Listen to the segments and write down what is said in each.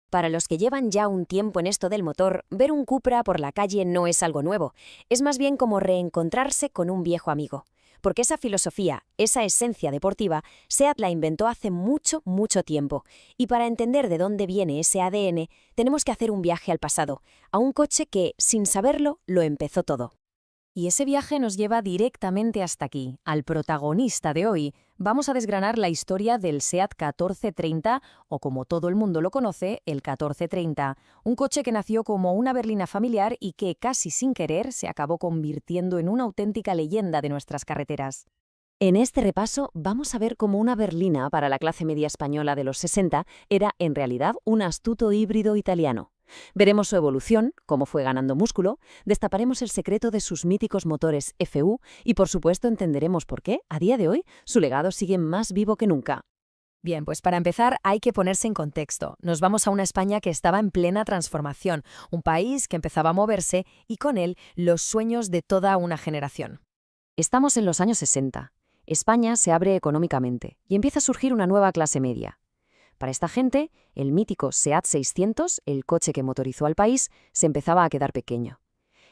Para los que llevan ya un tiempo en esto del motor, ver un Cupra por la calle no es algo nuevo, es más bien como reencontrarse con un viejo amigo. Porque esa filosofía, esa esencia deportiva, SEAT la inventó hace mucho, mucho tiempo. Y para entender de dónde viene ese ADN, tenemos que hacer un viaje al pasado, a un coche que, sin saberlo, lo empezó todo. Y ese viaje nos lleva directamente hasta aquí, al protagonista de hoy. Vamos a desgranar la historia del SEAT 1430, o como todo el mundo lo conoce, el 1430, un coche que nació como una berlina familiar y que, casi sin querer, se acabó convirtiendo en una auténtica leyenda de nuestras carreteras. En este repaso vamos a ver cómo una berlina para la clase media española de los 60 era en realidad un astuto híbrido italiano. Veremos su evolución, cómo fue ganando músculo, destaparemos el secreto de sus míticos motores FU y por supuesto entenderemos por qué, a día de hoy, su legado sigue más vivo que nunca. Bien, pues para empezar hay que ponerse en contexto. Nos vamos a una España que estaba en plena transformación, un país que empezaba a moverse y con él los sueños de toda una generación. Estamos en los años 60. España se abre económicamente y empieza a surgir una nueva clase media. Para esta gente, el mítico SEAT 600, el coche que motorizó al país, se empezaba a quedar pequeño.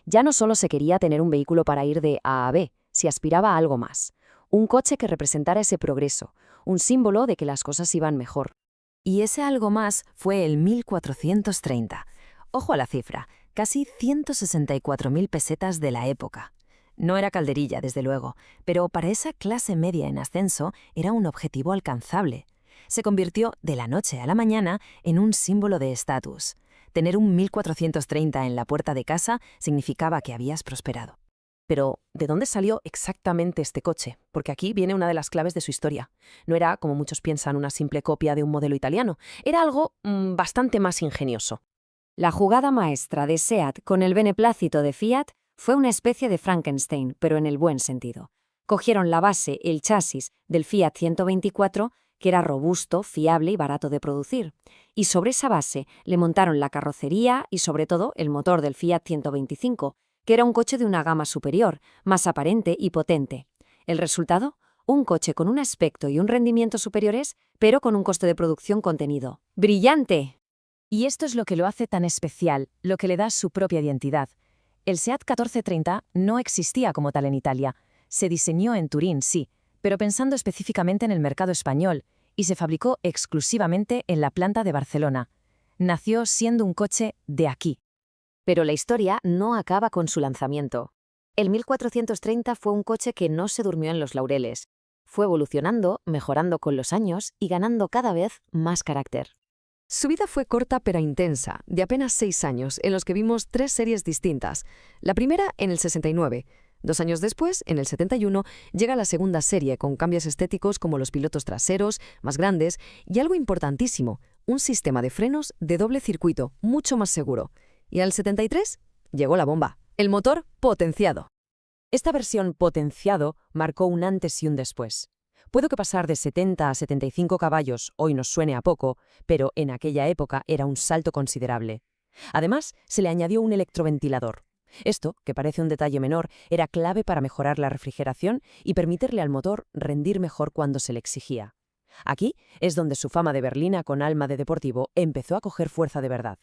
Ya no solo se quería tener un vehículo para ir de A a B, se aspiraba a algo más. Un coche que representara ese progreso, un símbolo de que las cosas iban mejor. Y ese algo más fue el 1430. Ojo a la cifra, casi 164.000 pesetas de la época. No era calderilla, desde luego, pero para esa clase media en ascenso era un objetivo alcanzable. Se convirtió de la noche a la mañana en un símbolo de estatus. Tener un 1430 en la puerta de casa significaba que habías prosperado. Pero, ¿de dónde salió exactamente este coche? Porque aquí viene una de las claves de su historia. No era, como muchos piensan, una simple copia de un modelo italiano. Era algo bastante más ingenioso. La jugada maestra de SEAT con el beneplácito de Fiat fue una especie de Frankenstein, pero en el buen sentido. Cogieron la base, el chasis, del Fiat 124, que era robusto, fiable y barato de producir. Y sobre esa base le montaron la carrocería y sobre todo el motor del Fiat 125, que era un coche de una gama superior, más aparente y potente. ¿El resultado? Un coche con un aspecto y un rendimiento superiores, pero con un coste de producción contenido. ¡Brillante! Y esto es lo que lo hace tan especial, lo que le da su propia identidad. El SEAT 1430 no existía como tal en Italia. Se diseñó en Turín, sí, pero pensando específicamente en el mercado español, y se fabricó exclusivamente en la planta de Barcelona. Nació siendo un coche de aquí. Pero la historia no acaba con su lanzamiento. El 1430 fue un coche que no se durmió en los laureles. Fue evolucionando, mejorando con los años y ganando cada vez más carácter. Su vida fue corta pero intensa, de apenas 6 años, en los que vimos 3 series distintas. La primera en el 69. 2 años después, en el 71, llega la segunda serie con cambios estéticos como los pilotos traseros, más grandes, y algo importantísimo, un sistema de frenos de doble circuito, mucho más seguro. Y al 73 llegó la bomba, el motor potenciado. Esta versión potenciado marcó un antes y un después. Puede que pasar de 70 a 75 caballos hoy nos suene a poco, pero en aquella época era un salto considerable. Además, se le añadió un electroventilador. Esto, que parece un detalle menor, era clave para mejorar la refrigeración y permitirle al motor rendir mejor cuando se le exigía. Aquí es donde su fama de berlina con alma de deportivo empezó a coger fuerza de verdad.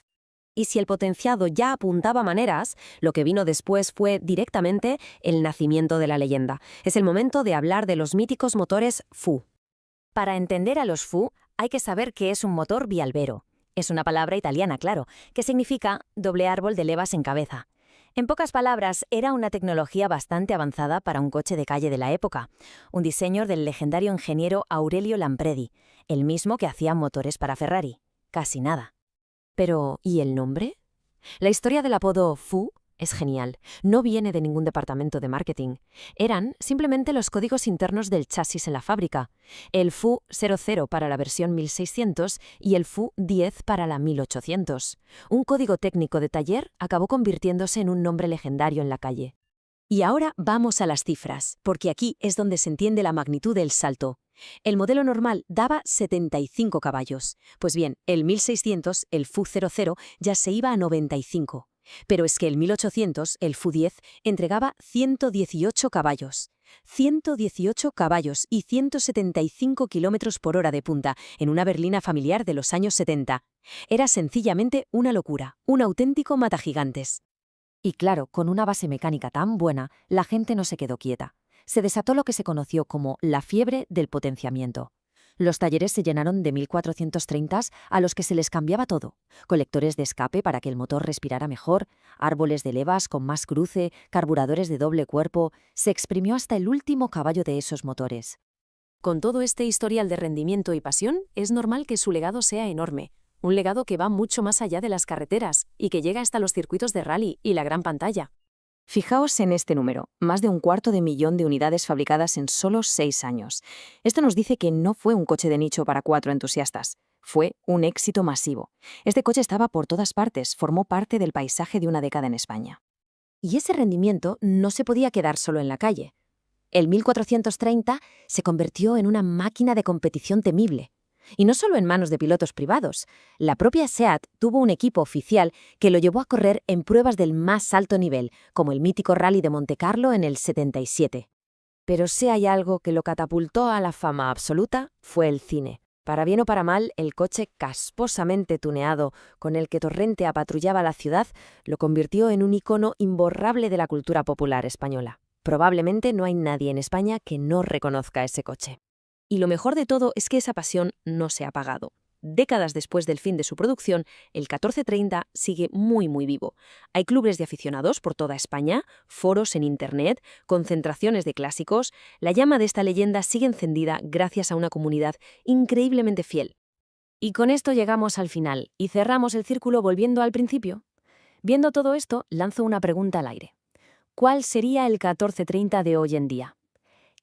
Y si el potenciado ya apuntaba maneras, lo que vino después fue directamente el nacimiento de la leyenda. Es el momento de hablar de los míticos motores FU. Para entender a los FU, hay que saber qué es un motor bialbero. Es una palabra italiana, claro, que significa doble árbol de levas en cabeza. En pocas palabras, era una tecnología bastante avanzada para un coche de calle de la época, un diseño del legendario ingeniero Aurelio Lampredi, el mismo que hacía motores para Ferrari. Casi nada. Pero, ¿y el nombre? La historia del apodo FU es genial. No viene de ningún departamento de marketing. Eran simplemente los códigos internos del chasis en la fábrica. El FU 00 para la versión 1600 y el FU 10 para la 1800. Un código técnico de taller acabó convirtiéndose en un nombre legendario en la calle. Y ahora vamos a las cifras, porque aquí es donde se entiende la magnitud del salto. El modelo normal daba 75 caballos. Pues bien, el 1600, el FU 00, ya se iba a 95. Pero es que el 1800, el FU 10, entregaba 118 caballos. 118 caballos y 175 kilómetros por hora de punta en una berlina familiar de los años 70. Era sencillamente una locura, un auténtico matagigantes. Y claro, con una base mecánica tan buena, la gente no se quedó quieta. Se desató lo que se conoció como la fiebre del potenciamiento. Los talleres se llenaron de 1430s a los que se les cambiaba todo. Colectores de escape para que el motor respirara mejor, árboles de levas con más cruce, carburadores de doble cuerpo. Se exprimió hasta el último caballo de esos motores. Con todo este historial de rendimiento y pasión, es normal que su legado sea enorme. Un legado que va mucho más allá de las carreteras y que llega hasta los circuitos de rally y la gran pantalla. Fijaos en este número, más de 250.000 de unidades fabricadas en solo 6 años. Esto nos dice que no fue un coche de nicho para 4 entusiastas, fue un éxito masivo. Este coche estaba por todas partes, formó parte del paisaje de una década en España. Y ese rendimiento no se podía quedar solo en la calle. El 1430 se convirtió en una máquina de competición temible. Y no solo en manos de pilotos privados. La propia SEAT tuvo un equipo oficial que lo llevó a correr en pruebas del más alto nivel, como el mítico Rally de Montecarlo en el 77. Pero si hay algo que lo catapultó a la fama absoluta, fue el cine. Para bien o para mal, el coche casposamente tuneado con el que Torrente apatrullaba la ciudad lo convirtió en un icono imborrable de la cultura popular española. Probablemente no hay nadie en España que no reconozca ese coche. Y lo mejor de todo es que esa pasión no se ha apagado. Décadas después del fin de su producción, el 1430 sigue muy vivo. Hay clubes de aficionados por toda España, foros en Internet, concentraciones de clásicos. La llama de esta leyenda sigue encendida gracias a una comunidad increíblemente fiel. Y con esto llegamos al final y cerramos el círculo volviendo al principio. Viendo todo esto, lanzo una pregunta al aire. ¿Cuál sería el 1430 de hoy en día?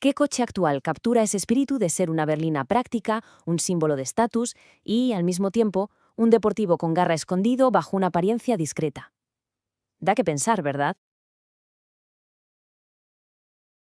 ¿Qué coche actual captura ese espíritu de ser una berlina práctica, un símbolo de estatus y, al mismo tiempo, un deportivo con garra escondido bajo una apariencia discreta? Da que pensar, ¿verdad?